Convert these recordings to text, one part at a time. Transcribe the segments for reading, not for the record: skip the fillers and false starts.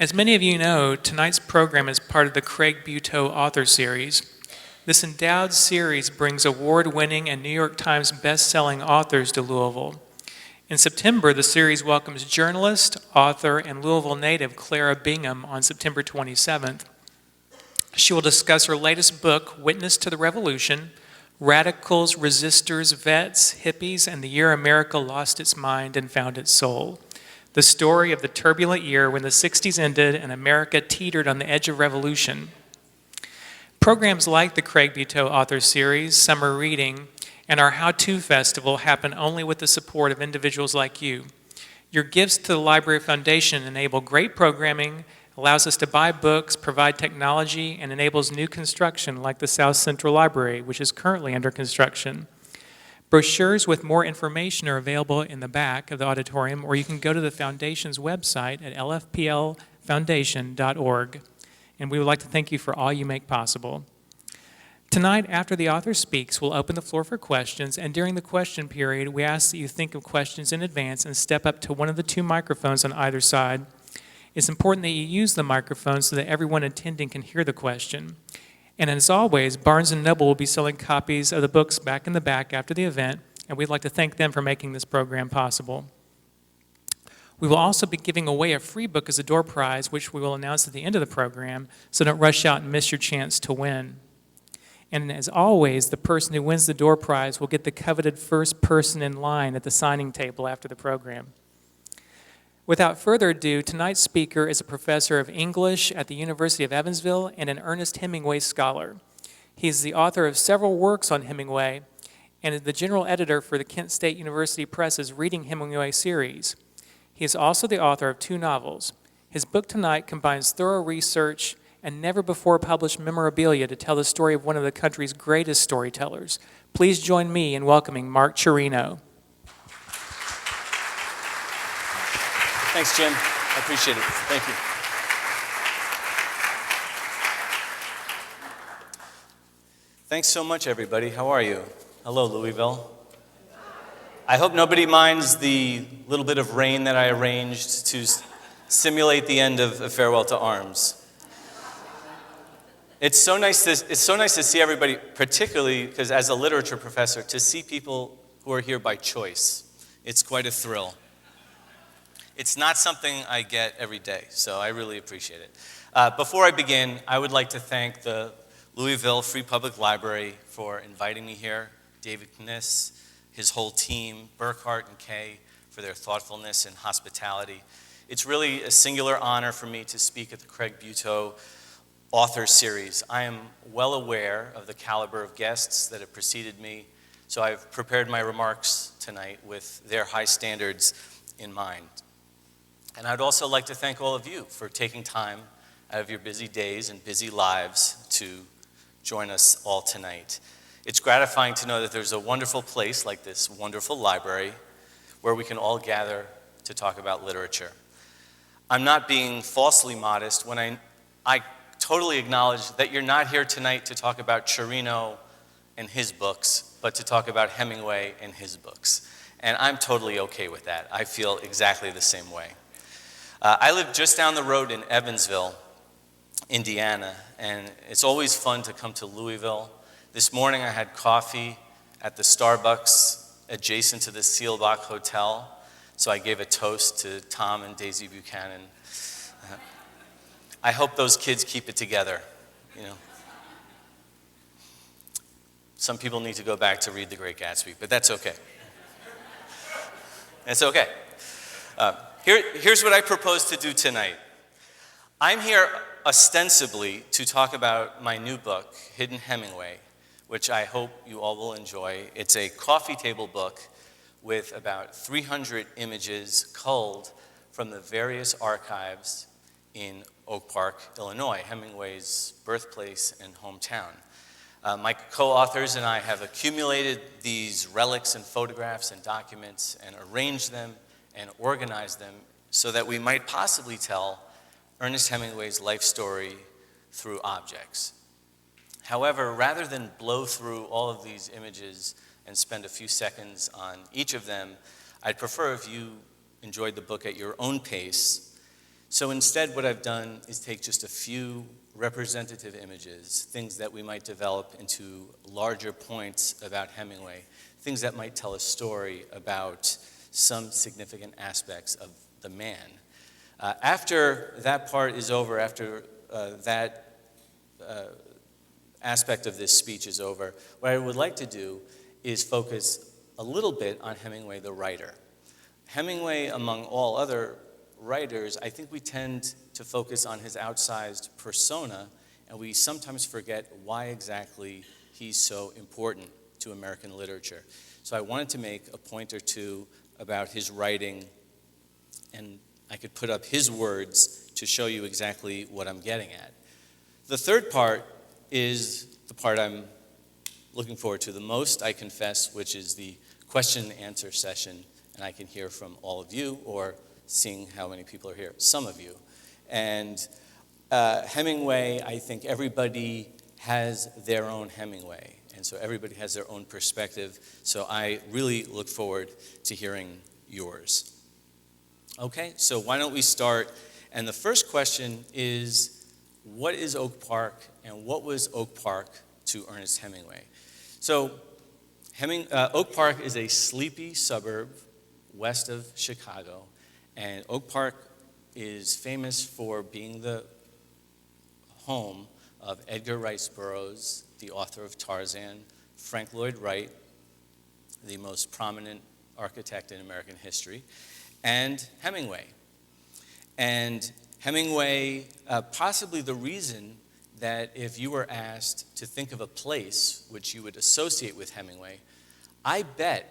As many of you know, tonight's program is part of the Craig Buteau author series. This endowed series brings award-winning and New York Times best-selling authors to Louisville. In September, the series welcomes journalist, author, and Louisville native Clara Bingham on September 27th. She will discuss her latest book, Witness to the Revolution, Radicals, Resistors, Vets, Hippies, and the Year America Lost Its Mind and Found Its Soul. The story of the turbulent year when the 60s ended and America teetered on the edge of revolution. Programs like the Craig Buteau Author Series, Summer Reading, and our How-To Festival happen only with the support of individuals like you. Your gifts to the Library Foundation enable great programming, allows us to buy books, provide technology, and enables new construction like the South Central Library, which is currently under construction. Brochures with more information are available in the back of the auditorium, or you can go to the Foundation's website at lfplfoundation.org. And we would like to thank you for all you make possible. Tonight, after the author speaks, we'll open the floor for questions, and during the question period, we ask that you think of questions in advance and step up to one of the two microphones on either side. It's important that you use the microphone so that everyone attending can hear the question. And as always, Barnes & Noble will be selling copies of the books back in the back after the event, and we'd like to thank them for making this program possible. We will also be giving away a free book as a door prize, which we will announce at the end of the program, so don't rush out and miss your chance to win. And as always, the person who wins the door prize will get the coveted first person in line at the signing table after the program. Without further ado, tonight's speaker is a professor of English at the University of Evansville and an Ernest Hemingway scholar. He is the author of several works on Hemingway and is the general editor for the Kent State University Press's Reading Hemingway series. He is also the author of 2 novels. His book tonight combines thorough research and never-before-published memorabilia to tell the story of one of the country's greatest storytellers. Please join me in welcoming Mark Cirino. Thanks, Jim. I appreciate it. Thank you. Thanks so much, everybody. How are you? Hello, Louisville. I hope nobody minds the little bit of rain that I arranged to simulate the end of A Farewell to Arms. It's so nice to see everybody, particularly because as a literature professor, to see people who are here by choice. It's quite a thrill. It's not something I get every day, so I really appreciate it. Before I begin, I would like to thank the Louisville Free Public Library for inviting me here, David Kniss, his whole team, Burkhart and Kay, for their thoughtfulness and hospitality. It's really a singular honor for me to speak at the Craig Buteau Author Series. I am well aware of the caliber of guests that have preceded me, so I've prepared my remarks tonight with their high standards in mind. And I'd also like to thank all of you for taking time out of your busy days and busy lives to join us all tonight. It's gratifying to know that there's a wonderful place like this wonderful library where we can all gather to talk about literature. I'm not being falsely modest when I totally acknowledge that you're not here tonight to talk about Cirino and his books, but to talk about Hemingway and his books. And I'm totally okay with that. I feel exactly the same way. I live just down the road in Evansville, Indiana, and it's always fun to come to Louisville. This morning I had coffee at the Starbucks adjacent to the Seelbach Hotel, so I gave a toast to Tom and Daisy Buchanan. I hope those kids keep it together, you know. Some people need to go back to read The Great Gatsby, but that's okay. It's okay. Here's what I propose to do tonight. I'm here ostensibly to talk about my new book, Hidden Hemingway, which I hope you all will enjoy. It's a coffee table book with about 300 images culled from the various archives in Oak Park, Illinois, Hemingway's birthplace and hometown. My co-authors and I have accumulated these relics and photographs and documents and arranged them and organized them so that we might possibly tell Ernest Hemingway's life story through objects. However, rather than blow through all of these images and spend a few seconds on each of them, I'd prefer if you enjoyed the book at your own pace So instead, what I've done is take just a few representative images, things that we might develop into larger points about Hemingway, things that might tell a story about some significant aspects of the man. After that part is over, after that aspect of this speech is over, what I would like to do is focus a little bit on Hemingway the writer. Hemingway, among all other writers, I think we tend to focus on his outsized persona, and we sometimes forget why exactly he's so important to American literature. So I wanted to make a point or two about his writing, and I could put up his words to show you exactly what I'm getting at. The third part is the part I'm looking forward to the most, I confess, which is the question and answer session, and I can hear from all of you, or seeing how many people are here, some of you. And Hemingway, I think everybody has their own Hemingway, and so everybody has their own perspective, so I really look forward to hearing yours. Okay, so why don't we start? And the first question is, what is Oak Park, and what was Oak Park to Ernest Hemingway? So Oak Park is a sleepy suburb west of Chicago, and Oak Park is famous for being the home of Edgar Rice Burroughs, the author of Tarzan, Frank Lloyd Wright, the most prominent architect in American history, and Hemingway. And Hemingway, possibly the reason that if you were asked to think of a place which you would associate with Hemingway, I bet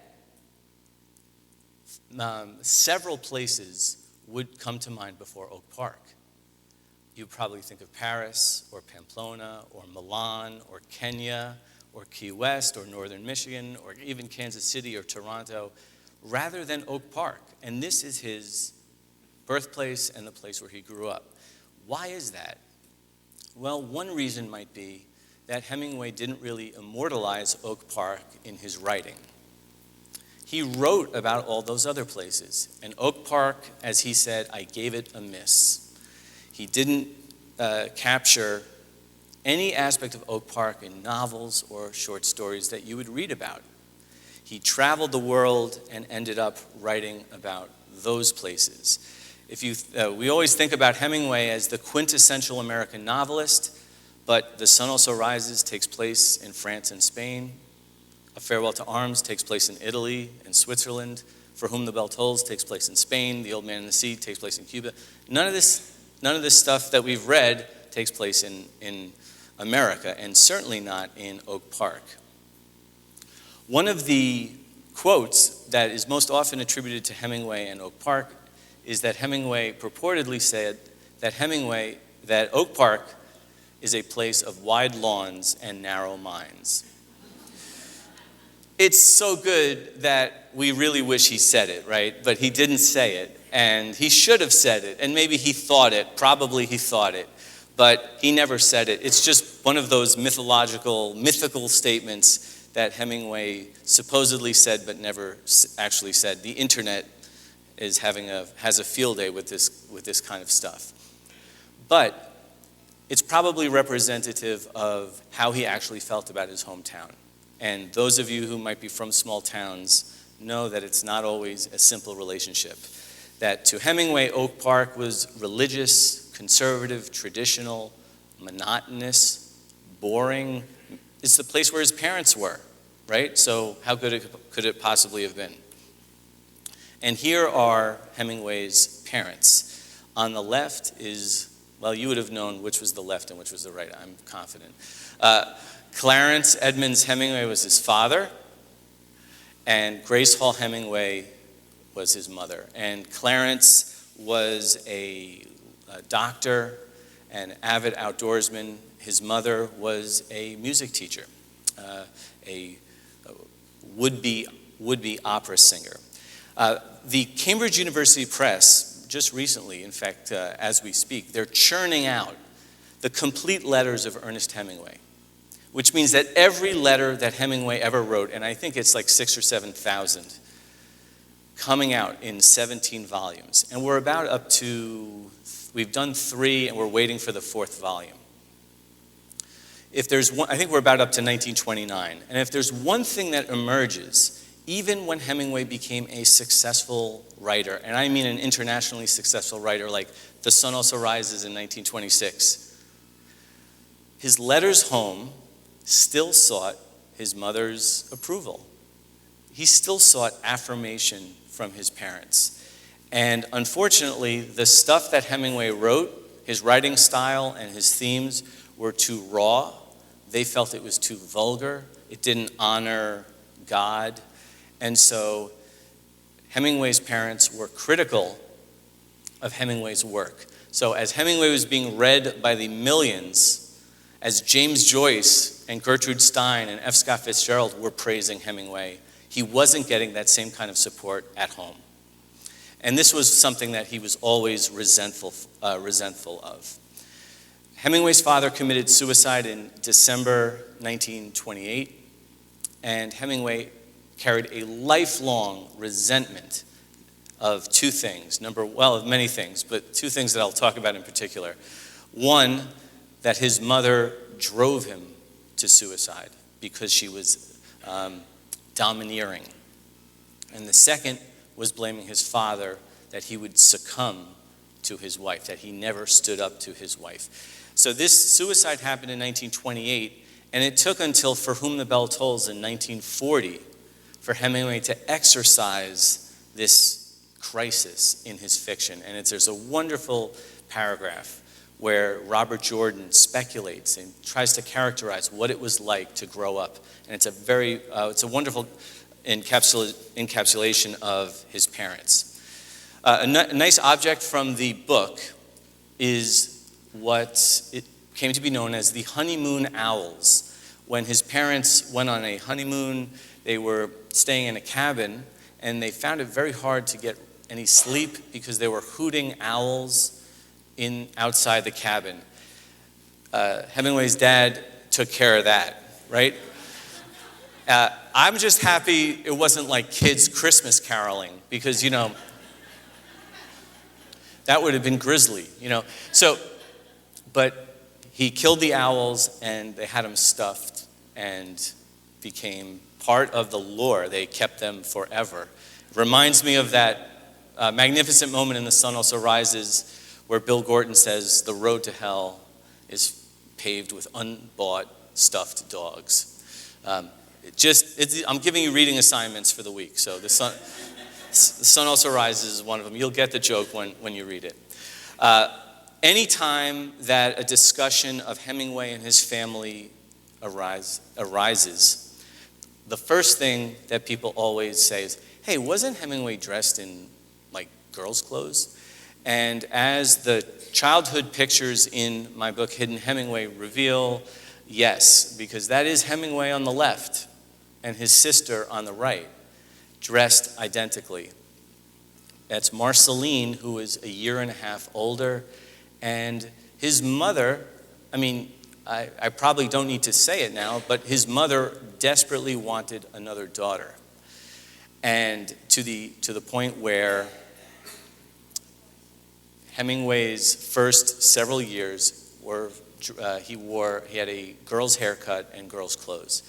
several places would come to mind before Oak Park. You probably think of Paris, or Pamplona, or Milan, or Kenya, or Key West, or Northern Michigan, or even Kansas City or Toronto, rather than Oak Park. And this is his birthplace and the place where he grew up. Why is that? Well, one reason might be that Hemingway didn't really immortalize Oak Park in his writing. He wrote about all those other places. And Oak Park, as he said, I gave it a miss. He didn't capture any aspect of Oak Park in novels or short stories that you would read about. He traveled the world and ended up writing about those places. We always think about Hemingway as the quintessential American novelist, but The Sun Also Rises takes place in France and Spain. A Farewell to Arms takes place in Italy and Switzerland. For Whom the Bell Tolls takes place in Spain. The Old Man and the Sea takes place in Cuba. None of this stuff that we've read takes place in America, and certainly not in Oak Park. One of the quotes that is most often attributed to Hemingway and Oak Park is that Hemingway purportedly said that Oak Park is a place of wide lawns and narrow minds. It's so good that we really wish he said it, right? But he didn't say it, and he should have said it, and maybe he thought it, probably he thought it, but he never said it. It's just one of those mythical statements that Hemingway supposedly said but never actually said. The internet is has a field day with this kind of stuff. But it's probably representative of how he actually felt about his hometown. And those of you who might be from small towns know that it's not always a simple relationship. That to Hemingway, Oak Park was religious, conservative, traditional, monotonous, boring. It's the place where his parents were, right? So how good could it possibly have been? And here are Hemingway's parents. On the left is, well, you would have known which was the left and which was the right, I'm confident. Clarence Edmonds Hemingway was his father, and Grace Hall Hemingway was his mother. And Clarence was a doctor, an avid outdoorsman. His mother was a music teacher, a would-be opera singer. The Cambridge University Press, just recently, in fact, as we speak, they're churning out the complete letters of Ernest Hemingway, which means that every letter that Hemingway ever wrote, and I think it's like 6,000 or 7,000, coming out in 17 volumes. And we're about up to We've done 3, and we're waiting for the 4th volume. If there's one, I think we're about up to 1929. And if there's one thing that emerges, even when Hemingway became a successful writer, and I mean an internationally successful writer like The Sun Also Rises in 1926, his letters home still sought his mother's approval. He still sought affirmation from his parents. And unfortunately, the stuff that Hemingway wrote, his writing style and his themes were too raw. They felt it was too vulgar. It didn't honor God. And so Hemingway's parents were critical of Hemingway's work. So as Hemingway was being read by the millions, as James Joyce and Gertrude Stein and F. Scott Fitzgerald were praising Hemingway, he wasn't getting that same kind of support at home. And this was something that he was always resentful of. Hemingway's father committed suicide in December 1928, and Hemingway carried a lifelong resentment of 2 things. Of many things, but 2 things that I'll talk about in particular. One, that his mother drove him to suicide because she was domineering. And the second was blaming his father that he would succumb to his wife, that he never stood up to his wife. So this suicide happened in 1928, and it took until For Whom the Bell Tolls in 1940 for Hemingway to exorcise this crisis in his fiction. And there's a wonderful paragraph where Robert Jordan speculates and tries to characterize what it was like to grow up. And it's a wonderful encapsulation of his parents. A nice object from the book is what it came to be known as the Honeymoon Owls. When his parents went on a honeymoon, they were staying in a cabin, and they found it very hard to get any sleep because there were hooting owls outside the cabin. Hemingway's dad took care of that, right? I'm just happy it wasn't like kids Christmas caroling, because, that would have been grisly, So, but he killed the owls, and they had them stuffed and became part of the lore. They kept them forever. It reminds me of that magnificent moment in The Sun Also Rises where Bill Gordon says, "The road to hell is paved with unbought stuffed dogs." I'm giving you reading assignments for the week. So the sun Also Rises is one of them. You'll get the joke when you read it. Anytime that a discussion of Hemingway and his family arises, the first thing that people always say is, "Hey, wasn't Hemingway dressed in like girls' clothes?" And as the childhood pictures in my book, Hidden Hemingway, reveal, yes, because that is Hemingway on the left and his sister on the right, dressed identically. That's Marceline, who is a year and a half older, and his mother, I probably don't need to say it now, but his mother desperately wanted another daughter. And to the point where Hemingway's first several years he had a girl's haircut and girl's clothes.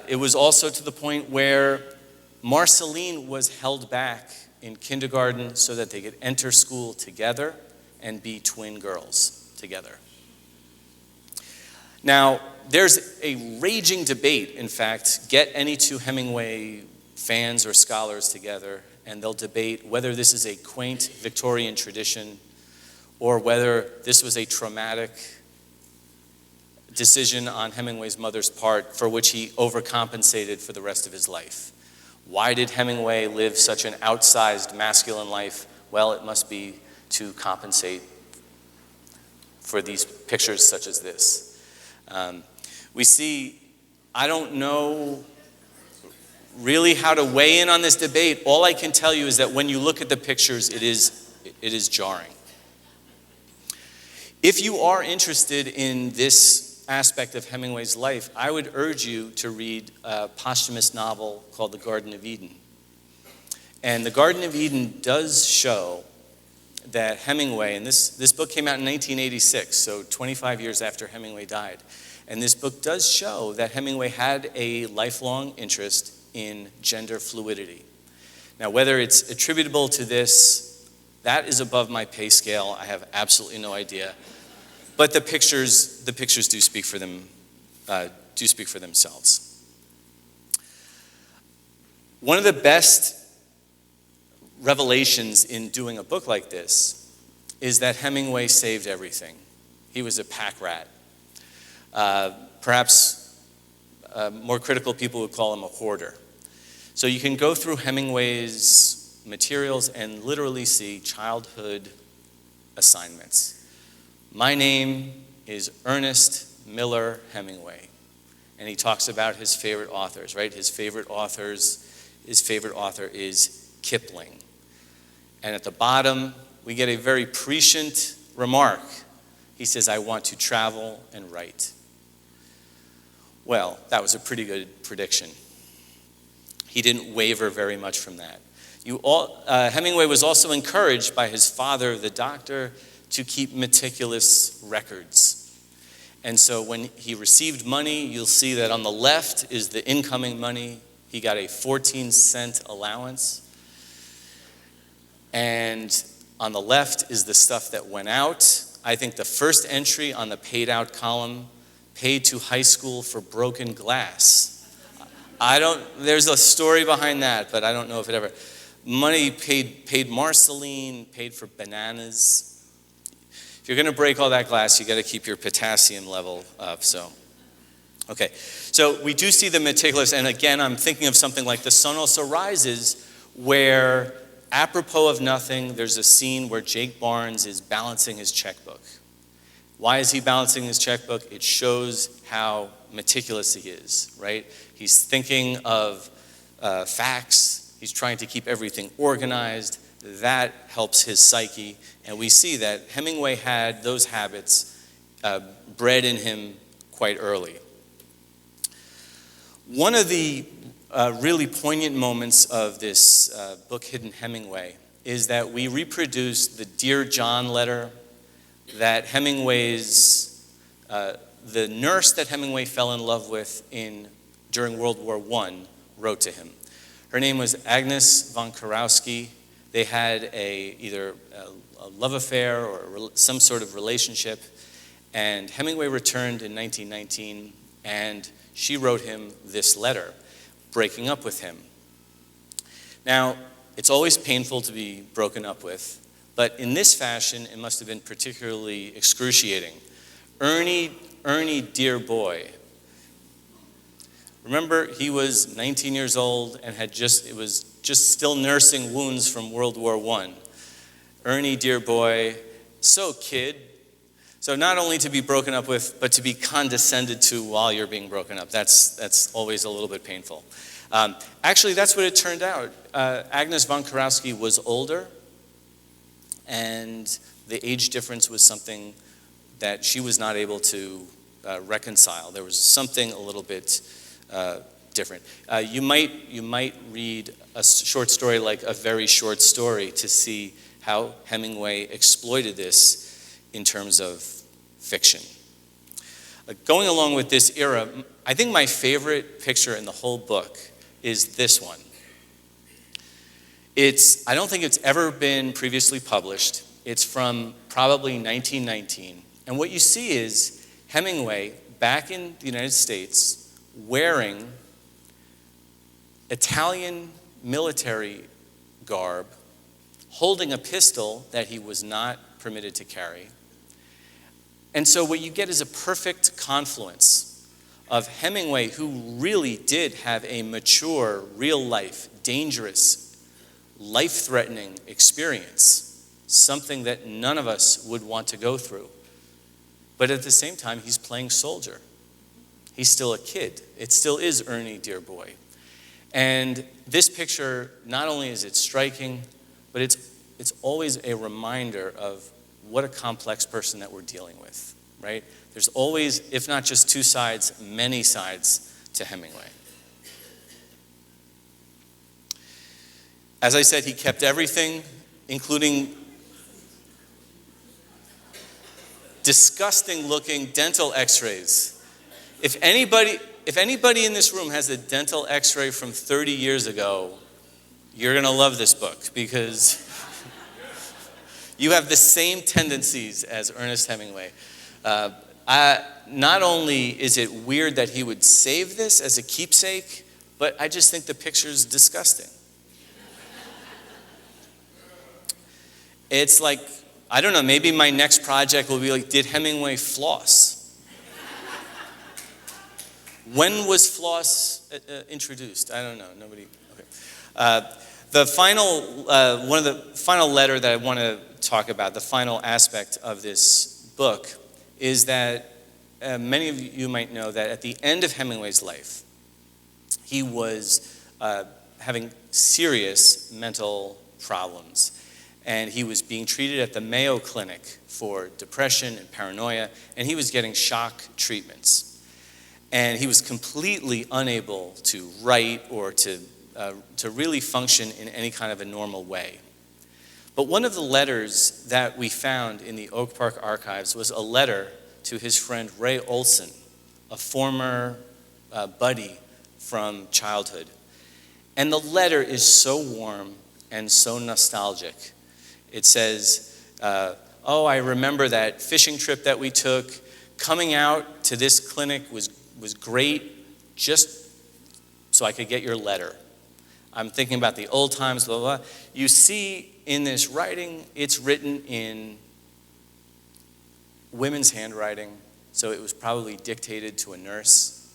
It was also to the point where Marceline was held back in kindergarten so that they could enter school together and be twin girls together. Now, there's a raging debate, in fact. Get any 2 Hemingway fans or scholars together, and they'll debate whether this is a quaint Victorian tradition or whether this was a traumatic decision on Hemingway's mother's part for which he overcompensated for the rest of his life. Why did Hemingway live such an outsized masculine life? Well, it must be to compensate for these pictures such as this. We see, I don't know really how to weigh in on this debate. All I can tell you is that when you look at the pictures, it is jarring. If you are interested in this aspect of Hemingway's life, I would urge you to read a posthumous novel called The Garden of Eden. And The Garden of Eden does show that Hemingway, and this book came out in 1986, so 25 years after Hemingway died. And this book does show that Hemingway had a lifelong interest in gender fluidity. Now, whether it's attributable to this, that is above my pay scale. I have absolutely no idea. But the pictures do speak for them, do speak for themselves. One of the best revelations in doing a book like this is that Hemingway saved everything. He was a pack rat. Perhaps more critical people would call him a hoarder. So you can go through Hemingway's materials and literally see childhood assignments. My name is Ernest Miller Hemingway. And he talks about his favorite authors, right? His favorite author is Kipling. And at the bottom, we get a very prescient remark. He says, "I want to travel and write." Well, that was a pretty good prediction. He didn't waver very much from that. Hemingway was also encouraged by his father, the doctor, to keep meticulous records. And so when he received money, you'll see that on the left is the incoming money. He got a 14-cent allowance. And on the left is the stuff that went out. I think the first entry on the paid out column, paid to high school for broken glass. There's a story behind that, but I don't know if it ever. Money paid Marceline, paid for bananas. If you're going to break all that glass, you got to keep your potassium level up. So we do see the meticulous, and again, I'm thinking of something like The Sun Also Rises, where apropos of nothing, there's a scene where Jake Barnes is balancing his checkbook. Why is he balancing his checkbook? It shows how meticulous he is, right? He's thinking of facts. He's trying to keep everything organized. That helps his psyche. And we see that Hemingway had those habits bred in him quite early. One of the really poignant moments of this book, Hidden Hemingway, is that we reproduce the Dear John letter that the nurse that Hemingway fell in love with during World War I wrote to him. Her name was Agnes von Kurowski. They had either a love affair or some sort of relationship, and Hemingway returned in 1919, and she wrote him this letter, breaking up with him. Now, it's always painful to be broken up with, but in this fashion, it must have been particularly excruciating. Ernie, dear boy. Remember, he was 19 years old and was just still nursing wounds from World War I. Ernie, dear boy, so kid. So not only to be broken up with, but to be condescended to while you're being broken up. That's always a little bit painful. Actually, that's what it turned out. Agnes von Kurowski was older, and the age difference was something that she was not able to reconcile. There was something a little bit different. You might read a short story like A Very Short Story to see how Hemingway exploited this in terms of fiction. Going along with this era, I think my favorite picture in the whole book is this one. I don't think it's ever been previously published. It's from probably 1919. And what you see is Hemingway back in the United States wearing Italian military garb, holding a pistol that he was not permitted to carry. And so what you get is a perfect confluence of Hemingway, who really did have a mature, real-life, dangerous, life-threatening experience, something that none of us would want to go through. But at the same time, he's playing soldier. He's still a kid. It still is Ernie, dear boy. And this picture, not only is it striking, but it's always a reminder of what a complex person that we're dealing with, right? There's always, if not just two sides, many sides to Hemingway. As I said, he kept everything, including disgusting looking dental x-rays. If anybody in this room has a dental x-ray from 30 years ago, you're going to love this book because you have the same tendencies as Ernest Hemingway. Not only is it weird that he would save this as a keepsake, but I just think the picture's disgusting. It's like, I don't know, maybe my next project will be like, did Hemingway floss? When was floss introduced? I don't know, nobody, okay. The final, one of the final letter that I want to talk about, the final aspect of this book, is that many of you might know that at the end of Hemingway's life, he was having serious mental problems. And he was being treated at the Mayo Clinic for depression and paranoia, and he was getting shock treatments. And he was completely unable to write or to really function in any kind of a normal way. But one of the letters that we found in the Oak Park archives was a letter to his friend Ray Olson, a former buddy from childhood. And the letter is so warm and so nostalgic. It says, oh, I remember that fishing trip that we took. Coming out to this clinic was great, just so I could get your letter. I'm thinking about the old times, blah, blah, blah. You see in this writing, it's written in women's handwriting, so it was probably dictated to a nurse.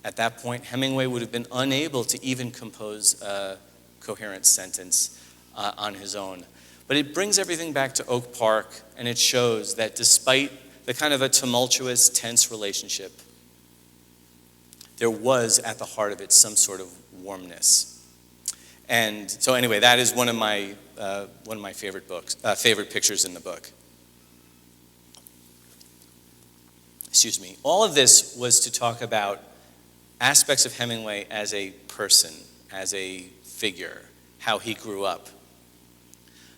At that point, Hemingway would have been unable to even compose a coherent sentence on his own. But it brings everything back to Oak Park, and it shows that despite the kind of a tumultuous, tense relationship, there was at the heart of it some sort of warmness. And so anyway, that is one of my favorite pictures in the book. Excuse me. All of this was to talk about aspects of Hemingway as a person, as a figure, how he grew up.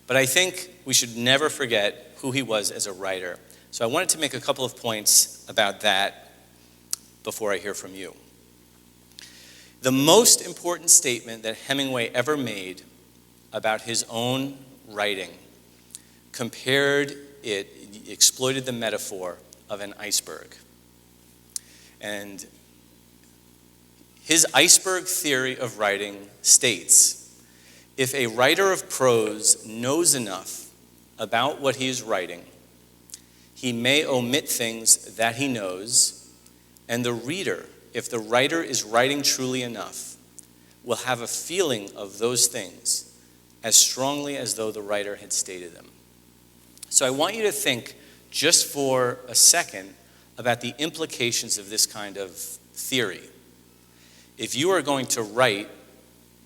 But I think we should never forget who he was as a writer. So I wanted to make a couple of points about that before I hear from you. The most important statement that Hemingway ever made about his own writing exploited the metaphor of an iceberg. And his iceberg theory of writing states, if a writer of prose knows enough about what he is writing, he may omit things that he knows, and the reader, if the writer is writing truly enough, will have a feeling of those things as strongly as though the writer had stated them. So I want you to think just for a second about the implications of this kind of theory. If you are going to write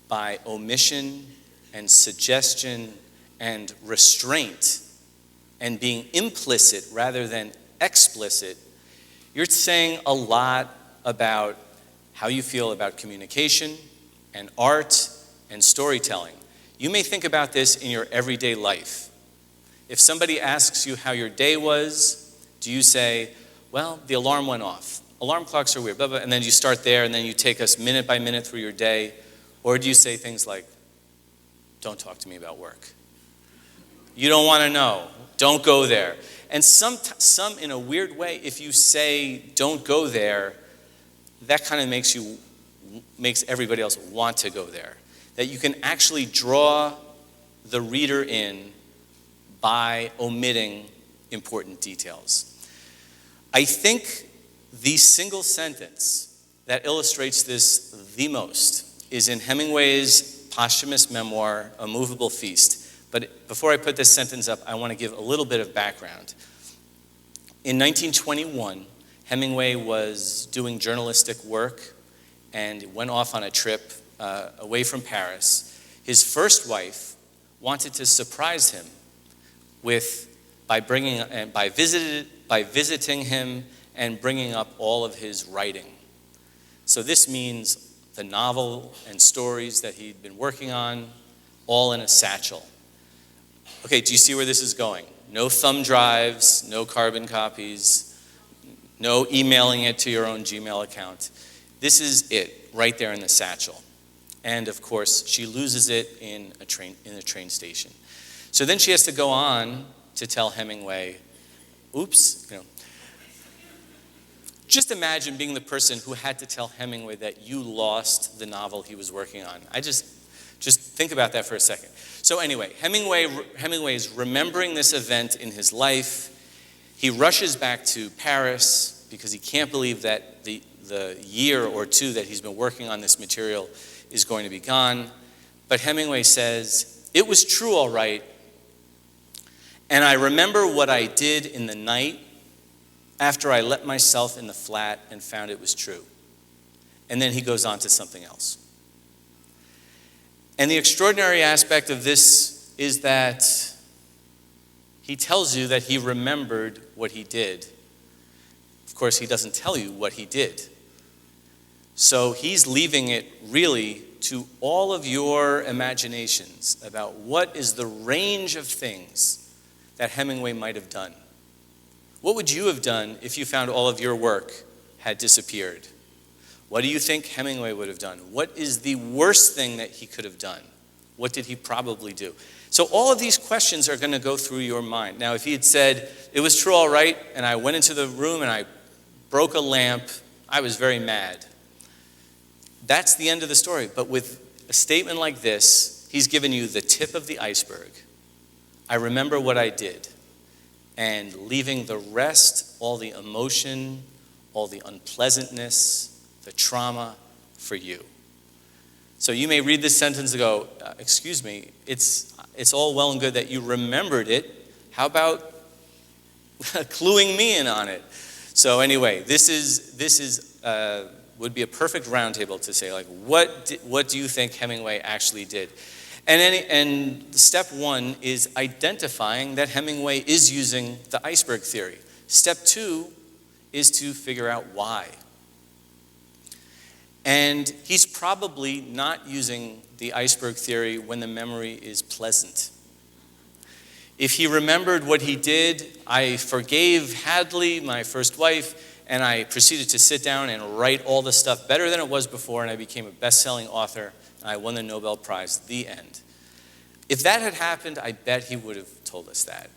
by omission and suggestion and restraint and being implicit rather than explicit, you're saying a lot about how you feel about communication and art and storytelling. You may think about this in your everyday life. If somebody asks you how your day was, do you say, well, the alarm went off. Alarm clocks are weird, blah, blah, and then you start there and then you take us minute by minute through your day? Or do you say things like, don't talk to me about work. You don't want to know. Don't go there. And some in a weird way, if you say don't go there, that kind of makes everybody else want to go there. That you can actually draw the reader in by omitting important details. I think the single sentence that illustrates this the most is in Hemingway's posthumous memoir, A Moveable Feast. But before I put this sentence up, I want to give a little bit of background. In 1921, Hemingway was doing journalistic work and went off on a trip away from Paris. His first wife wanted to surprise him by visiting him and bringing up all of his writing. So this means the novel and stories that he'd been working on, all in a satchel. Okay, do you see where this is going? no thumb drives, no carbon copies, no emailing it to your own Gmail account. This is it, right there in the satchel. And of course, she loses it in a train station. So then she has to go on to tell Hemingway, oops, Just imagine being the person who had to tell Hemingway that you lost the novel he was working on. Just think about that for a second. So anyway, Hemingway is remembering this event in his life. He rushes back to Paris because he can't believe that the year or two that he's been working on this material is going to be gone. But Hemingway says, "It was true, all right. And I remember what I did in the night after I let myself in the flat and found it was true." And then he goes on to something else. And the extraordinary aspect of this is that he tells you that he remembered what he did. Of course, he doesn't tell you what he did. So he's leaving it really to all of your imaginations about what is the range of things that Hemingway might have done. What would you have done if you found all of your work had disappeared? What do you think Hemingway would have done? What is the worst thing that he could have done? What did he probably do? So all of these questions are going to go through your mind. Now, if he had said, "It was true, all right, and I went into the room and I broke a lamp, I was very mad," that's the end of the story. But with a statement like this, he's given you the tip of the iceberg. I remember what I did, and leaving the rest, all the emotion, all the unpleasantness, the trauma, for you. So you may read this sentence and go, "Excuse me, it's all well and good that you remembered it. How about cluing me in on it?" So anyway, this would be a perfect roundtable to say, like, what do you think Hemingway actually did? And step one is identifying that Hemingway is using the iceberg theory. Step two is to figure out why. And he's probably not using the iceberg theory when the memory is pleasant. If he remembered what he did, "I forgave Hadley, my first wife, and I proceeded to sit down and write all the stuff better than it was before, and I became a best-selling author, and I won the Nobel Prize," the end. If that had happened, I bet he would have told us that.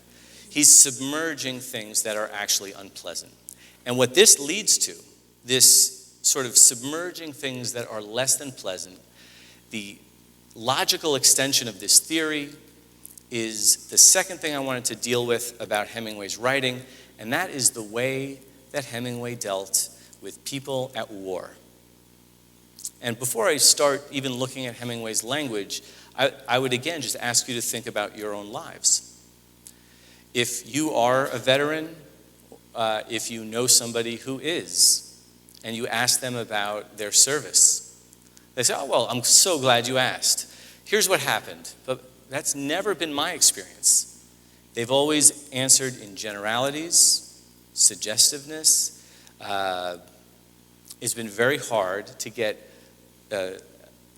He's submerging things that are actually unpleasant. And what this leads to, this sort of submerging things that are less than pleasant, the logical extension of this theory is the second thing I wanted to deal with about Hemingway's writing, and that is the way that Hemingway dealt with people at war. And before I start even looking at Hemingway's language, I would again just ask you to think about your own lives. If you are a veteran, if you know somebody who is, and you ask them about their service, they say, "Oh, well, I'm so glad you asked. Here's what happened." But that's never been my experience. They've always answered in generalities, suggestiveness. It's been very hard to get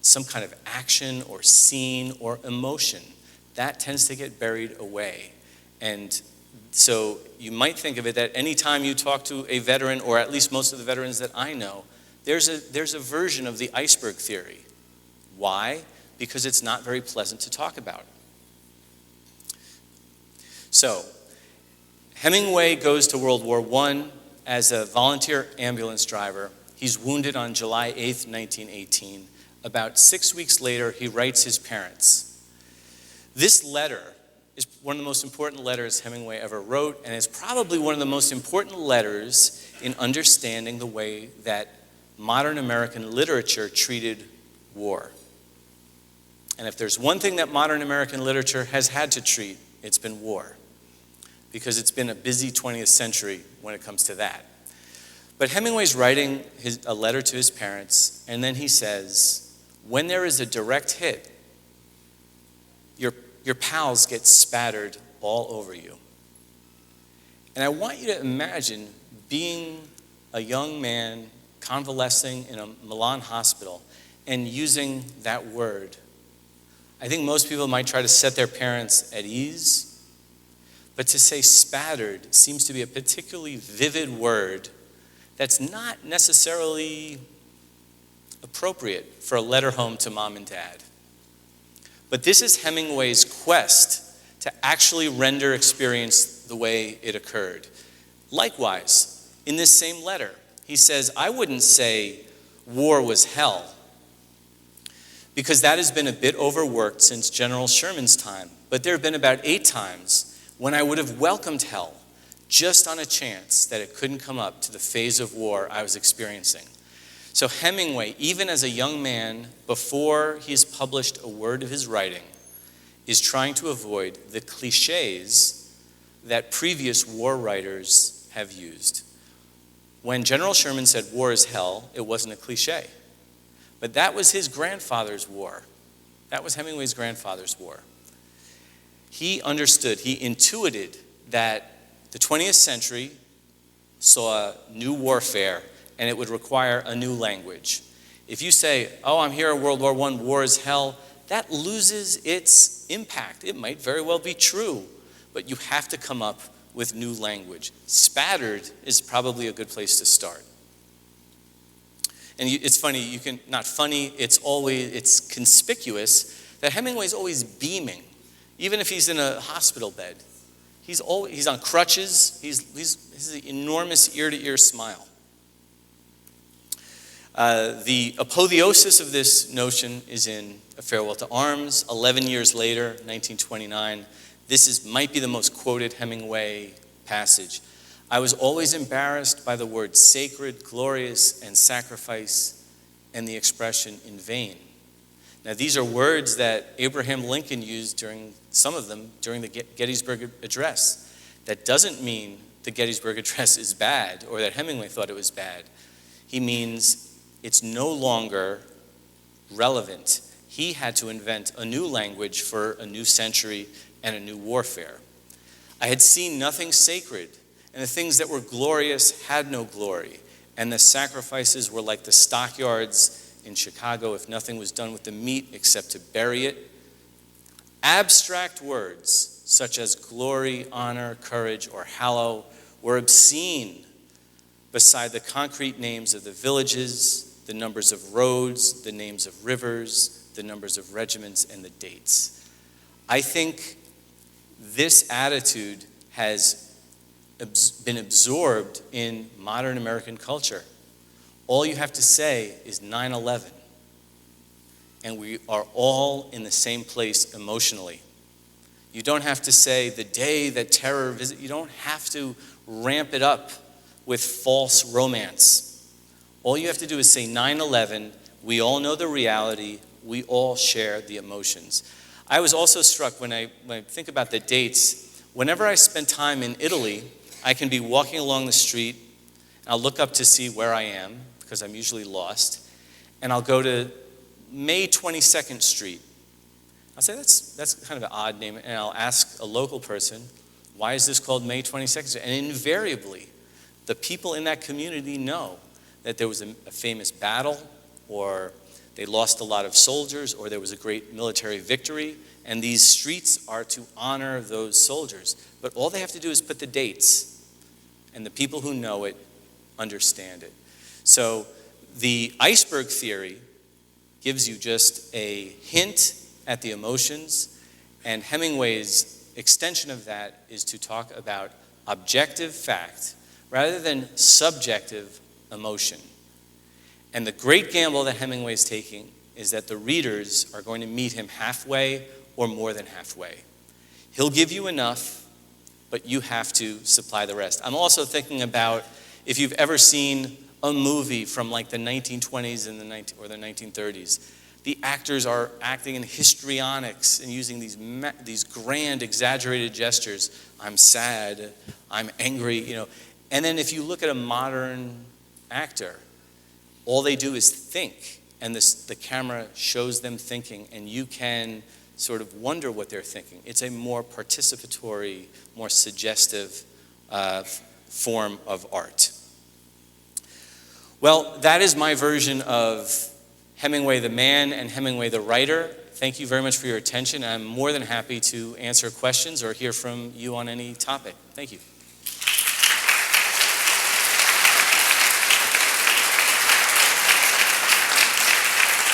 some kind of action or scene or emotion. That tends to get buried away. And so you might think of it that anytime you talk to a veteran, or at least most of the veterans that I know, there's a version of the iceberg theory. Why? Because it's not very pleasant to talk about. So Hemingway goes to World War I as a volunteer ambulance driver. He's wounded on July 8th, 1918. About 6 weeks later, he writes his parents. This letter is one of the most important letters Hemingway ever wrote, and it's probably one of the most important letters in understanding the way that modern American literature treated war. And if there's one thing that modern American literature has had to treat, it's been war, because it's been a busy 20th century when it comes to that. But Hemingway's writing a letter to his parents, and then he says, when there is a direct hit, your pals get spattered all over you. And I want you to imagine being a young man convalescing in a Milan hospital and using that word. I think most people might try to set their parents at ease, But to say spattered seems to be a particularly vivid word that's not necessarily appropriate for a letter home to mom and dad. But this is Hemingway's quest to actually render experience the way it occurred. Likewise, in this same letter, he says, I wouldn't say war was hell, because that has been a bit overworked since General Sherman's time. But there have been about 8 times when I would have welcomed hell just on a chance that it couldn't come up to the phase of war I was experiencing. So Hemingway, even as a young man, before he's published a word of his writing, is trying to avoid the cliches that previous war writers have used. When General Sherman said war is hell, it wasn't a cliche. But that was his grandfather's war. That was Hemingway's grandfather's war. He understood, he intuited that the 20th century saw new warfare, and it would require a new language. If you say, oh, I'm here in World War I, war is hell, that loses its impact. It might very well be true, but you have to come up with new language. Spattered is probably a good place to start. And it's funny, it's conspicuous that Hemingway's always beaming, even if he's in a hospital bed. He's on crutches. He's an enormous ear-to-ear smile. The apotheosis of this notion is in A Farewell to Arms, 11 years later, 1929. This might be the most quoted Hemingway passage. I was always embarrassed by the words sacred, glorious, and sacrifice, and the expression in vain. Now, these are words that Abraham Lincoln used some of them during the Gettysburg Address. That doesn't mean the Gettysburg Address is bad or that Hemingway thought it was bad. He means it's no longer relevant. He had to invent a new language for a new century and a new warfare. I had seen nothing sacred, and the things that were glorious had no glory, and the sacrifices were like the stockyards in Chicago if nothing was done with the meat except to bury it. Abstract words such as glory, honor, courage, or hallow were obscene beside the concrete names of the villages, the numbers of roads, the names of rivers, the numbers of regiments, and the dates. I think this attitude has been absorbed in modern American culture. All you have to say is 9/11, and we are all in the same place emotionally. You don't have to say the day that terror visited. You don't have to ramp it up with false romance. All you have to do is say 9/11. We all know the reality. We all share the emotions. I was also struck when I think about the dates. Whenever I spend time in Italy, I can be walking along the street, and I'll look up to see where I am, because I'm usually lost, and I'll go to May 22nd Street. I'll say, that's kind of an odd name, and I'll ask a local person, why is this called May 22nd Street? And invariably, the people in that community know that there was a famous battle, or they lost a lot of soldiers, or there was a great military victory, and these streets are to honor those soldiers. But all they have to do is put the dates, and the people who know it understand it. So the iceberg theory gives you just a hint at the emotions, and Hemingway's extension of that is to talk about objective fact rather than subjective emotion. And the great gamble that Hemingway is taking is that the readers are going to meet him halfway or more than halfway. He'll give you enough, but you have to supply the rest. I'm also thinking about if you've ever seen a movie from like the 1920s and or the 1930s. The actors are acting in histrionics and using these grand, exaggerated gestures. I'm sad, I'm angry, And then if you look at a modern actor, all they do is think, and the camera shows them thinking, and you can sort of wonder what they're thinking. It's a more participatory, more suggestive form of art. Well, that is my version of Hemingway the man and Hemingway the writer. thank you very much for your attention. I'm more than happy to answer questions or hear from you on any topic. Thank you.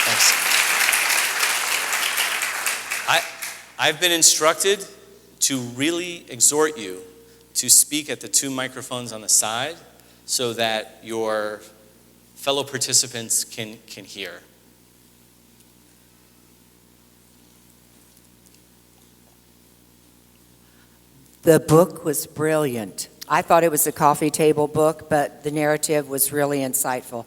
Thanks. I've been instructed to really exhort you to speak at the 2 microphones on the side so that your fellow participants can hear. The book was brilliant. I thought it was a coffee table book, but the narrative was really insightful.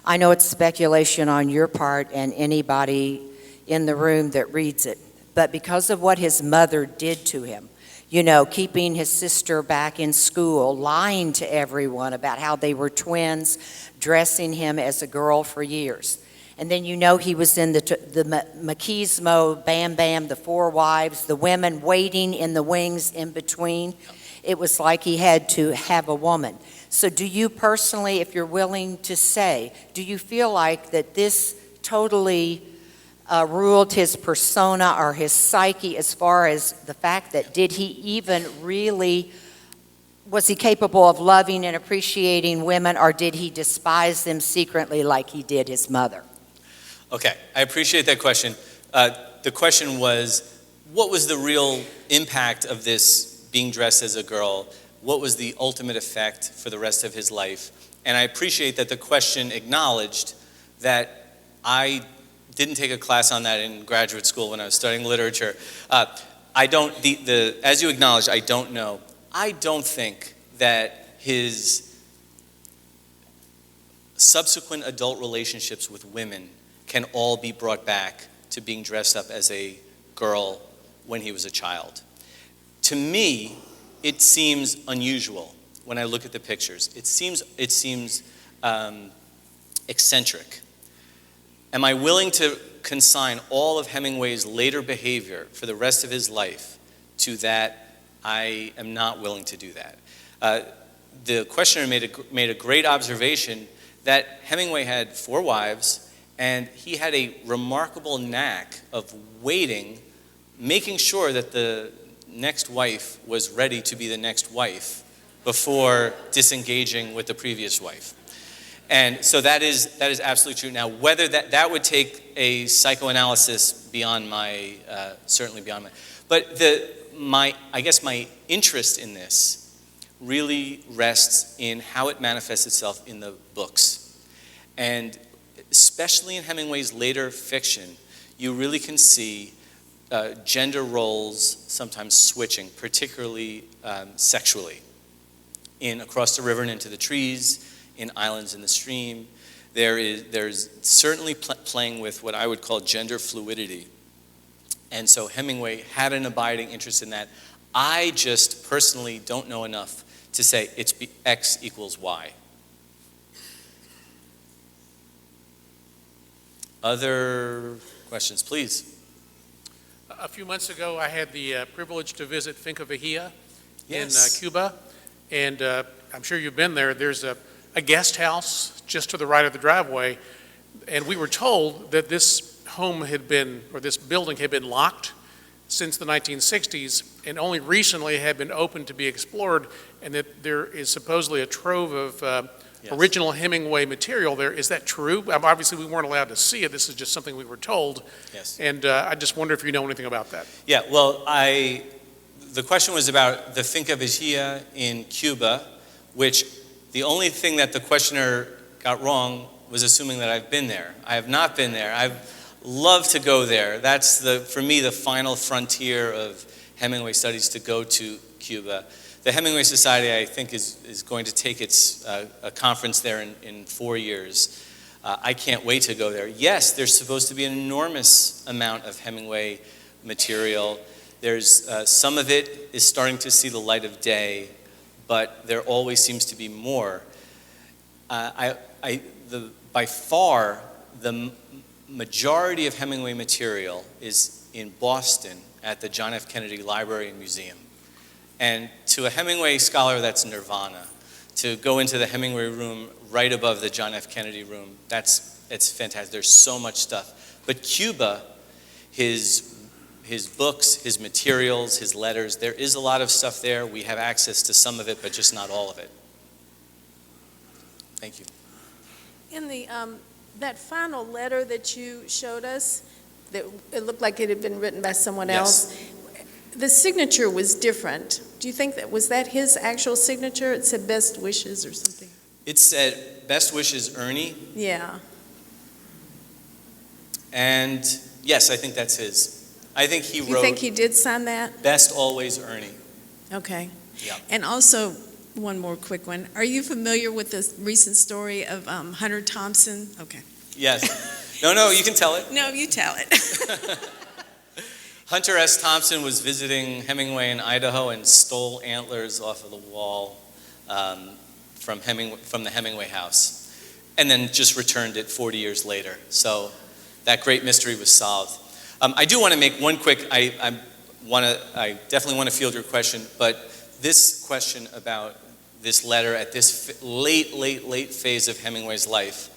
I know it's speculation on your part and anybody in the room that reads it, but because of what his mother did to him, keeping his sister back in school, lying to everyone about how they were twins, dressing him as a girl for years. And then he was in the machismo, Bam Bam, the 4 wives, the women waiting in the wings in between. It was like he had to have a woman. So do you personally, if you're willing to say, do you feel like that this totally ruled his persona or his psyche as far as the fact that was he capable of loving and appreciating women, or did he despise them secretly like he did his mother? Okay, I appreciate that question. The question was, what was the real impact of this being dressed as a girl? What was the ultimate effect for the rest of his life? And I appreciate that the question acknowledged that I didn't take a class on that in graduate school when I was studying literature. As you acknowledged, I don't know. I don't think that his subsequent adult relationships with women can all be brought back to being dressed up as a girl when he was a child. To me, it seems unusual when I look at the pictures. It seems eccentric. Am I willing to consign all of Hemingway's later behavior for the rest of his life to that? I am not willing to do that. The questioner made a great observation that Hemingway had 4 wives, and he had a remarkable knack of waiting, making sure that the next wife was ready to be the next wife before disengaging with the previous wife. And so that is absolutely true. Now, whether that would take a psychoanalysis beyond certainly beyond my, but I guess my interest in this really rests in how it manifests itself in the books. And especially in Hemingway's later fiction, you really can see gender roles sometimes switching, particularly sexually. In Across the River and Into the Trees, in Islands in the Stream, there's certainly playing with what I would call gender fluidity. And so Hemingway had an abiding interest in that. I just personally don't know enough to say it's X equals Y. Other questions, please? A few months ago, I had the privilege to visit Finca Vigía in Cuba, and I'm sure you've been there. There's a guest house just to the right of the driveway, and we were told that this building had been locked since the 1960s and only recently had been opened to be explored, and that there is supposedly a trove of original Hemingway material there. Is that true? Obviously, we weren't allowed to see it. This is just something we were told. Yes. And I just wonder if you know anything about that. Yeah, well, the question was about the Finca Vigía in Cuba, which the only thing that the questioner got wrong was assuming that I've been there. I have not been there. I've loved to go there. That's, for me, the final frontier of Hemingway studies, to go to Cuba. The Hemingway Society, I think, is going to take a conference there in 4 years. I can't wait to go there. Yes, there's supposed to be an enormous amount of Hemingway material. There's some of it is starting to see the light of day, but there always seems to be more. By far, the majority of Hemingway material is in Boston at the John F. Kennedy Library and Museum. And to a Hemingway scholar, that's nirvana. To go into the Hemingway room right above the John F. Kennedy room, it's fantastic. There's so much stuff. But Cuba, his books, his materials, his letters. There is a lot of stuff there. We have access to some of it, but just not all of it. Thank you. In the that final letter that you showed us, that it looked like it had been written by someone else. The signature was different. Do you think that was that his actual signature? It said "Best Wishes" or something. It said "Best wishes, Ernie." Yeah. And yes, I think that's his. I think he wrote. You think he did sign that? "Best always, Ernie." Okay. Yeah. And also, one more quick one. Are you familiar with the recent story of Hunter Thompson? Okay. Yes. No, you can tell it. No, you tell it. Hunter S. Thompson was visiting Hemingway in Idaho and stole antlers off of the wall from the Hemingway house, and then just returned it 40 years later. So that great mystery was solved. I do want to make one quick. I definitely want to field your question, but this question about this letter at this late phase of Hemingway's life.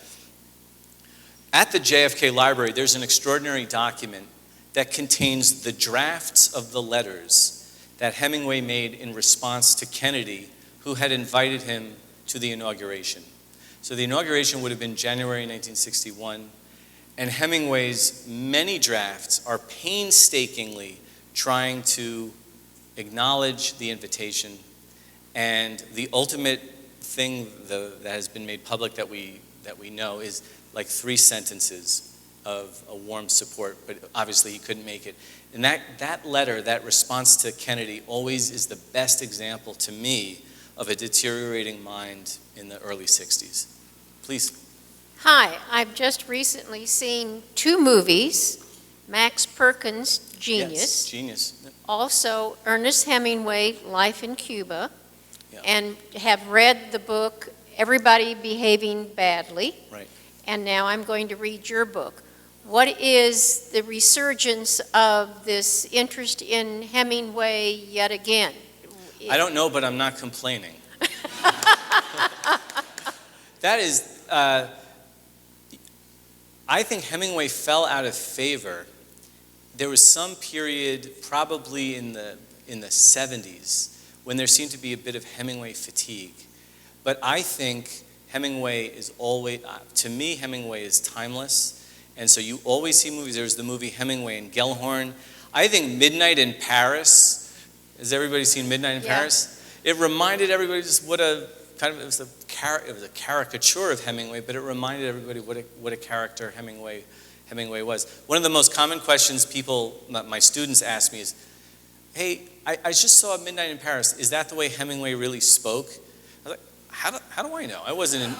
At the JFK Library, there's an extraordinary document that contains the drafts of the letters that Hemingway made in response to Kennedy, who had invited him to the inauguration. So the inauguration would have been January 1961, and Hemingway's many drafts are painstakingly trying to acknowledge the invitation, and the ultimate thing that has been made public that we know is like 3 sentences of a warm support, but obviously he couldn't make it. And that letter, that response to Kennedy, always is the best example to me of a deteriorating mind in the early 60s. Please. Hi, I've just recently seen 2 movies, Max Perkins' Genius, Yes, Genius. also Ernest Hemingway, Life in Cuba, Yeah. and have read the book Everybody Behaving Badly. Right. And now I'm going to read your book. What is the resurgence of this interest in Hemingway yet again? I don't know, but I'm not complaining. That is, I think Hemingway fell out of favor. There was some period, probably in the 70s, when there seemed to be a bit of Hemingway fatigue. But I think Hemingway is always, to me, Hemingway is timeless. And so you always see movies. There's the movie Hemingway and Gellhorn. I think Midnight in Paris, has everybody seen Midnight in Paris? It reminded everybody just what a, kind of, it was a caricature of Hemingway, but it reminded everybody what a character Hemingway was. One of the most common questions my students ask me is, hey, I just saw Midnight in Paris. Is that the way Hemingway really spoke? I was like, how do I know? I wasn't in...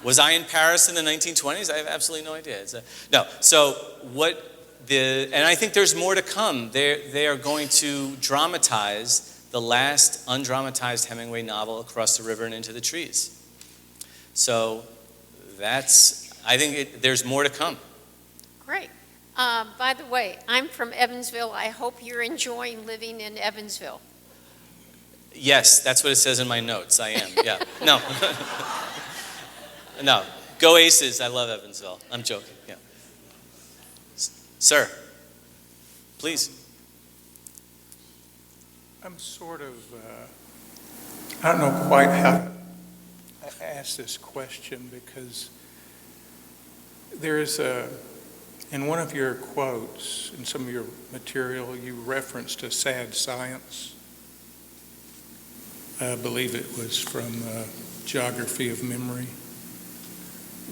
Was I in Paris in the 1920s? I have absolutely no idea. No. So and I think there's more to come. They are going to dramatize the last undramatized Hemingway novel, Across the River and Into the Trees. So I think there's more to come. Great. By the way, I'm from Evansville. I hope you're enjoying living in Evansville. Yes, that's what it says in my notes. I am, yeah. No. No. Go Aces. I love Evansville. I'm joking, yeah. Sir, please. I'm sort of, I don't know quite how to ask this question, because there's in one of your quotes, in some of your material, you referenced a sad science. I believe it was from Geography of Memory,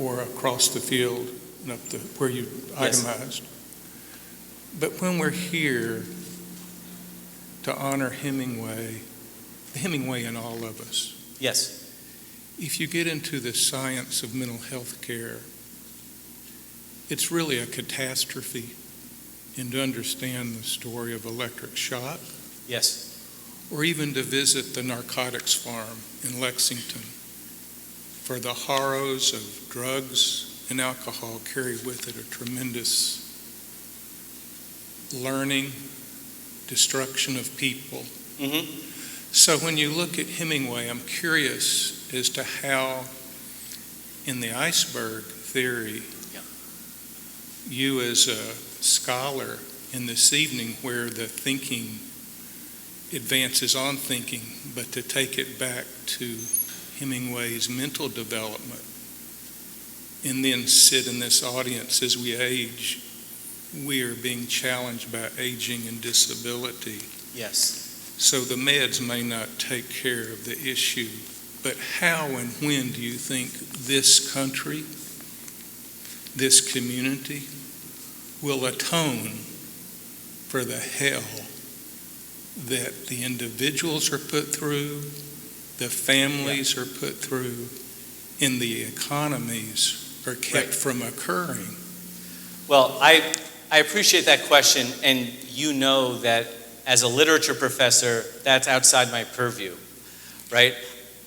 or Across the Field, and up where you itemized. Yes. But when we're here to honor Hemingway in all of us. Yes. If you get into the science of mental health care, it's really a catastrophe. And to understand the story of electric shock. Yes. Or even to visit the narcotics farm in Lexington, for the horrors of drugs and alcohol carry with it a tremendous learning, destruction of people. Mm-hmm. So when you look at Hemingway, I'm curious as to how, in the iceberg theory, you as a scholar in this evening where the thinking advances on thinking, but to take it back to Hemingway's mental development and then sit in this audience as we age. We are being challenged by aging and disability. Yes. So the meds may not take care of the issue, but how and when do you think this country, this community, will atone for the hell that the individuals are put through, the families are put through, and the economies are kept from occurring? Well, I appreciate that question, and you know that as a literature professor, that's outside my purview, right?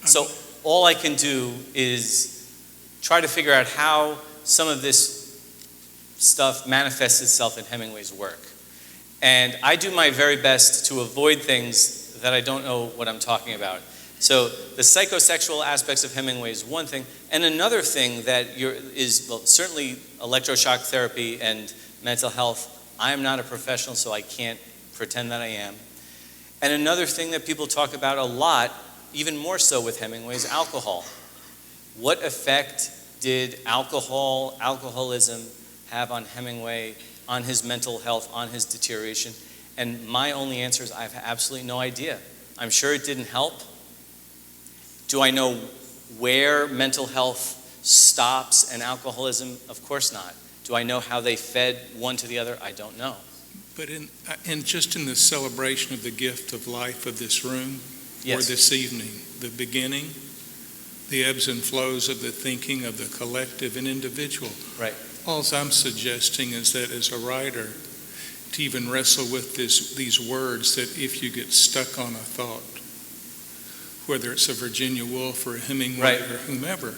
So all I can do is try to figure out how some of this stuff manifests itself in Hemingway's work. And I do my very best to avoid things that I don't know what I'm talking about. So the psychosexual aspects of Hemingway is one thing, and another thing that is certainly electroshock therapy and mental health. I am not a professional, so I can't pretend that I am. And another thing that people talk about a lot, even more so with Hemingway, is alcohol. What effect did alcoholism have on Hemingway, on his mental health, on his deterioration? And my only answer is I have absolutely no idea. I'm sure it didn't help. Do I know where mental health stops and alcoholism? Of course not. Do I know how they fed one to the other? I don't know. But in just in the celebration of the gift of life of this room, Yes. or this evening, the beginning, the ebbs and flows of the thinking of the collective and individual. Right. All I'm suggesting is that as a writer, to even wrestle with these words, that if you get stuck on a thought, whether it's a Virginia Woolf or a Hemingway Right. or whomever,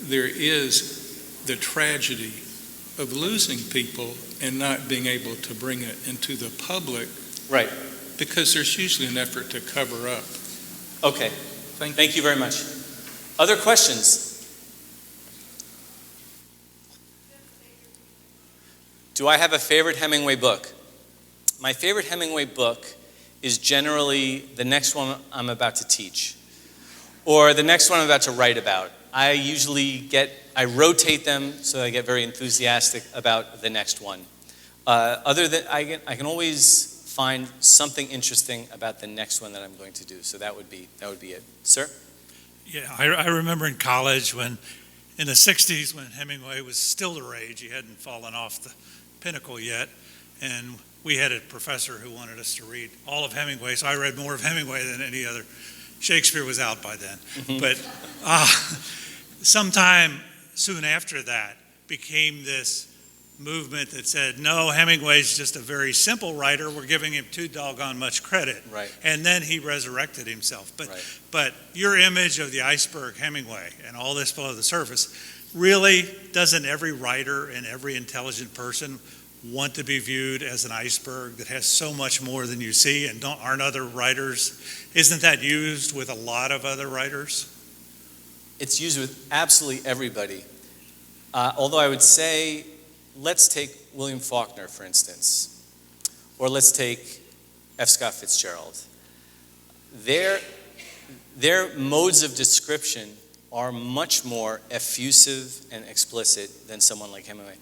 there is the tragedy of losing people and not being able to bring it into the public. Right. Because there's usually an effort to cover up. Okay. Thank you. Thank you very much. Other questions? Do I have a favorite Hemingway book? My favorite Hemingway book is generally the next one I'm about to teach, or the next one I'm about to write about. I rotate them so I get very enthusiastic about the next one. Other than I can always find something interesting about the next one that I'm going to do. So that would be it. Sir? Yeah, I remember in college when, in the 60s, when Hemingway was still the rage. He hadn't fallen off the pinnacle yet. And we had a professor who wanted us to read all of Hemingway. So I read more of Hemingway than any other. Shakespeare was out by then. Mm-hmm. But sometime soon after that became this movement that said, no, Hemingway's just a very simple writer. We're giving him too doggone much credit. Right. And then he resurrected himself. Right. But your image of the iceberg Hemingway and all this below the surface, really, doesn't every writer and every intelligent person want to be viewed as an iceberg that has so much more than you see? And aren't other writers, isn't that used with a lot of other writers? It's used with absolutely everybody. Although I would say, let's take William Faulkner, for instance, or let's take F. Scott Fitzgerald. Their modes of description are much more effusive and explicit than someone like Hemingway.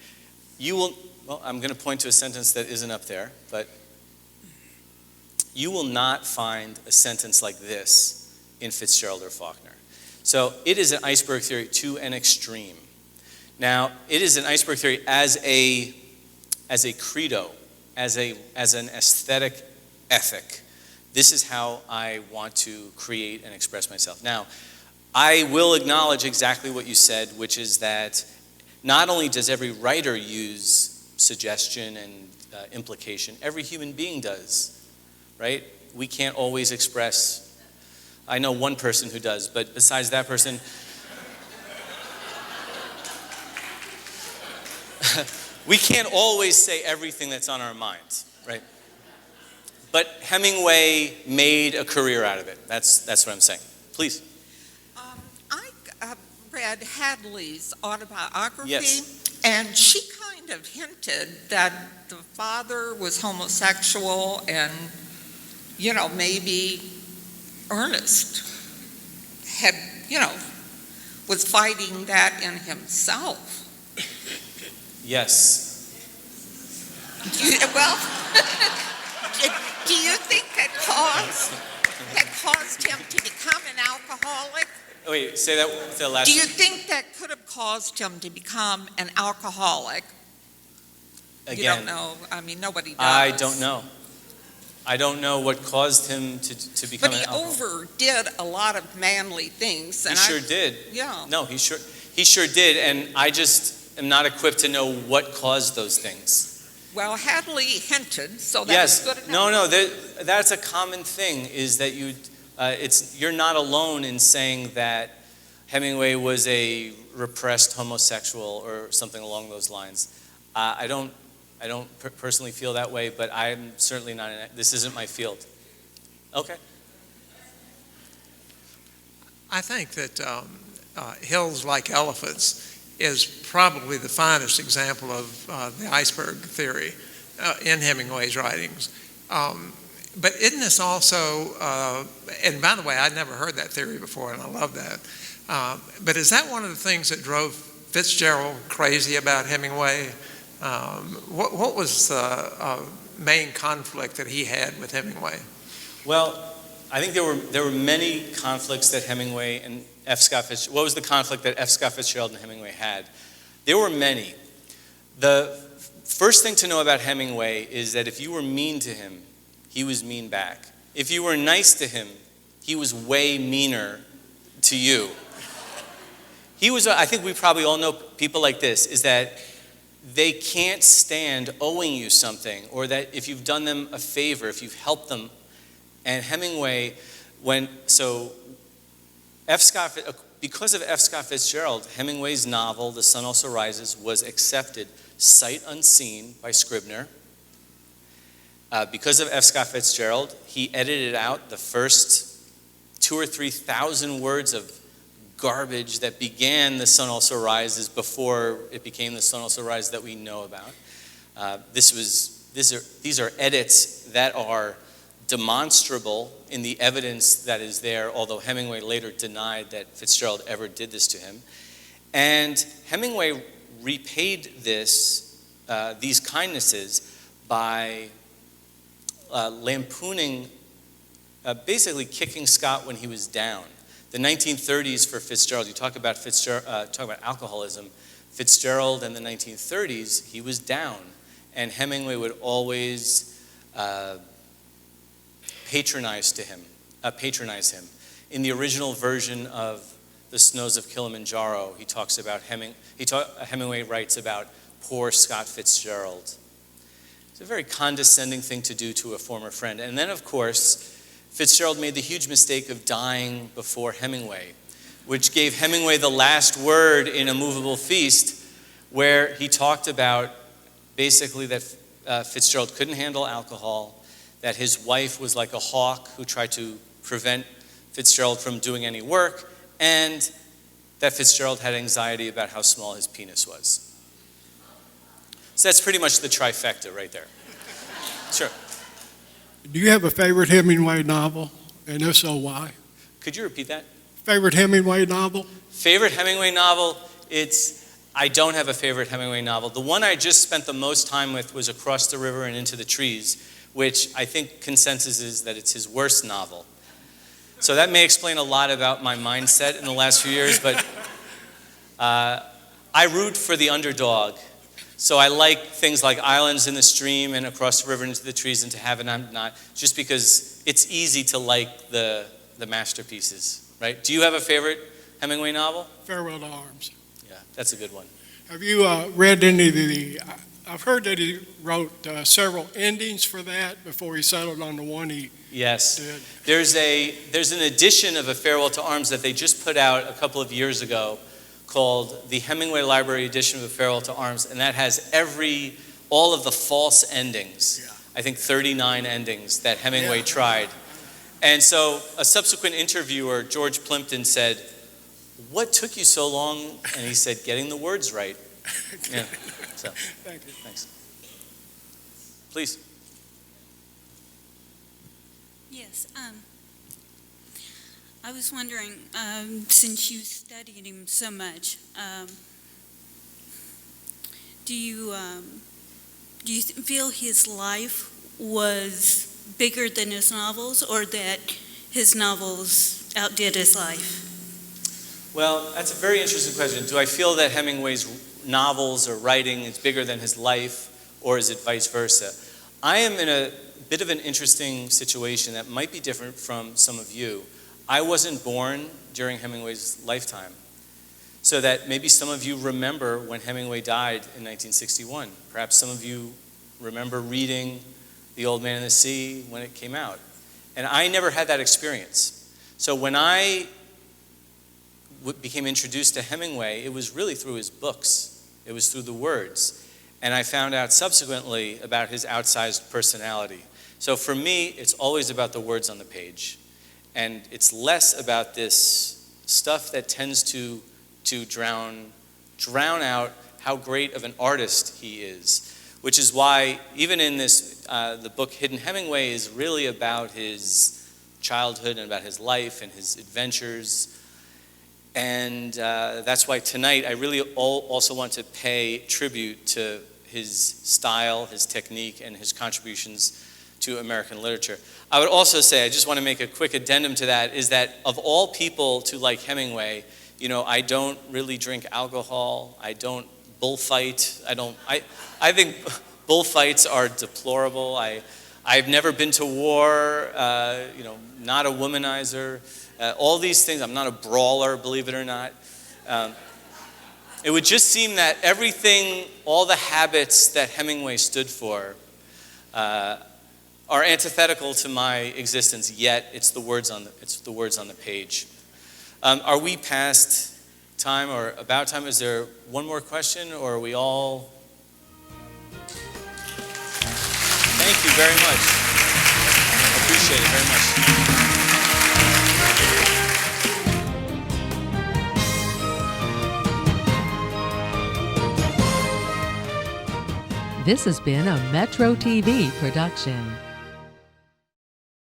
I'm going to point to a sentence that isn't up there, but you will not find a sentence like this in Fitzgerald or Faulkner. So it is an iceberg theory to an extreme. Now, it is an iceberg theory as a credo, as an aesthetic ethic. This is how I want to create and express myself. Now, I will acknowledge exactly what you said, which is that not only does every writer use suggestion and implication, every human being does, right? We can't always express. I know one person who does, but besides that person, we can't always say everything that's on our mind, right? But Hemingway made a career out of it. That's what I'm saying. Please. I read Hadley's autobiography. Yes. And she kind of hinted that the father was homosexual and, maybe Ernest had, was fighting that in himself. Yes. Do you think that caused him to become an alcoholic? Wait, say that last. Do you think that could have caused him to become an alcoholic? Again, you don't know. I mean, nobody does. I don't know. I don't know what caused him to become an alcoholic. But he overdid a lot of manly things. And he sure did. Yeah. No, he sure did, and I just am not equipped to know what caused those things. Well, Hadley hinted, so that's good enough. No, that's a common thing, is that you're not alone in saying that Hemingway was a repressed homosexual or something along those lines. I don't personally feel that way, but I'm certainly not this isn't my field. Okay. I think that Hills Like Elephants is probably the finest example of the iceberg theory in Hemingway's writings. But isn't this also, and by the way, I'd never heard that theory before, and I love that. But is that one of the things that drove Fitzgerald crazy about Hemingway? What was the main conflict that he had with Hemingway? Well, I think there were many conflicts that Hemingway and F. Scott Fitzgerald. What was the conflict that F. Scott Fitzgerald and Hemingway had? There were many. The first thing to know about Hemingway is that if you were mean to him, he was mean back. If you were nice to him, he was way meaner to you. I think we probably all know people like this, is that they can't stand owing you something, or that if you've done them a favor, if you've helped them. And Hemingway, because of F. Scott Fitzgerald, Hemingway's novel, The Sun Also Rises, was accepted sight unseen by Scribner. Because of F. Scott Fitzgerald, he edited out the first 2,000 or 3,000 words of garbage that began The Sun Also Rises before it became The Sun Also Rises that we know about. These are edits that are demonstrable in the evidence that is there, although Hemingway later denied that Fitzgerald ever did this to him. And Hemingway repaid these kindnesses by lampooning, basically kicking Scott when he was down. The 1930s for Fitzgerald, you talk about alcoholism, Fitzgerald in the 1930s, he was down. And Hemingway would always patronize him. In the original version of The Snows of Kilimanjaro, he talks about Hemingway writes about poor Scott Fitzgerald. It's a very condescending thing to do to a former friend. And then, of course, Fitzgerald made the huge mistake of dying before Hemingway, which gave Hemingway the last word in A Moveable Feast, where he talked about basically that Fitzgerald couldn't handle alcohol, that his wife was like a hawk who tried to prevent Fitzgerald from doing any work, and that Fitzgerald had anxiety about how small his penis was. So that's pretty much the trifecta right there. Sure. Do you have a favorite Hemingway novel? And if so, why? Could you repeat that? Favorite Hemingway novel? Favorite Hemingway novel? I don't have a favorite Hemingway novel. The one I just spent the most time with was Across the River and Into the Trees, which I think consensus is that it's his worst novel. So that may explain a lot about my mindset in the last few years, but I root for the underdog. So I like things like Islands in the Stream and Across the River and Into the Trees and To Have and I'm Not, just because it's easy to like the masterpieces, right? Do you have a favorite Hemingway novel? Farewell to Arms. Yeah, that's a good one. Have you read any of the, I've heard that he wrote several endings for that before he settled on the one he Yes. did. There's an edition of A Farewell to Arms that they just put out a couple of years ago called the Hemingway Library edition of A Farewell to Arms, and that has all of the false endings. Yeah. I think 39 endings that Hemingway tried. And so a subsequent interviewer, George Plimpton, said, "What took you so long?" And he said, "Getting the words right." Yeah. So, Thank you. thanks. Please. Yes, I was wondering, since you studied him so much, do you feel his life was bigger than his novels, or that his novels outdid his life? Well, that's a very interesting question. Do I feel that Hemingway's novels or writing is bigger than his life, or is it vice versa? I am in a bit of an interesting situation that might be different from some of you. I wasn't born during Hemingway's lifetime, so that maybe some of you remember when Hemingway died in 1961. Perhaps some of you remember reading The Old Man and the Sea when it came out. And I never had that experience. So when I became introduced to Hemingway, it was really through his books. It was through the words. And I found out subsequently about his outsized personality. So for me, it's always about the words on the page. And it's less about this stuff that tends to drown out how great of an artist he is. Which is why, even in this, the book Hidden Hemingway is really about his childhood and about his life and his adventures. And that's why tonight I really also want to pay tribute to his style, his technique, and his contributions to American literature. I would also say, I just want to make a quick addendum to that, is that of all people to like Hemingway, I don't really drink alcohol, I don't bullfight, I think bullfights are deplorable. I've never been to war, not a womanizer, all these things. I'm not a brawler, believe it or not. It would just seem that everything, all the habits that Hemingway stood for are antithetical to my existence, yet it's the words on the page. Are we past time or about time? Is there one more question, or are we all? Thank you very much. I appreciate it very much. This has been a Metro TV production.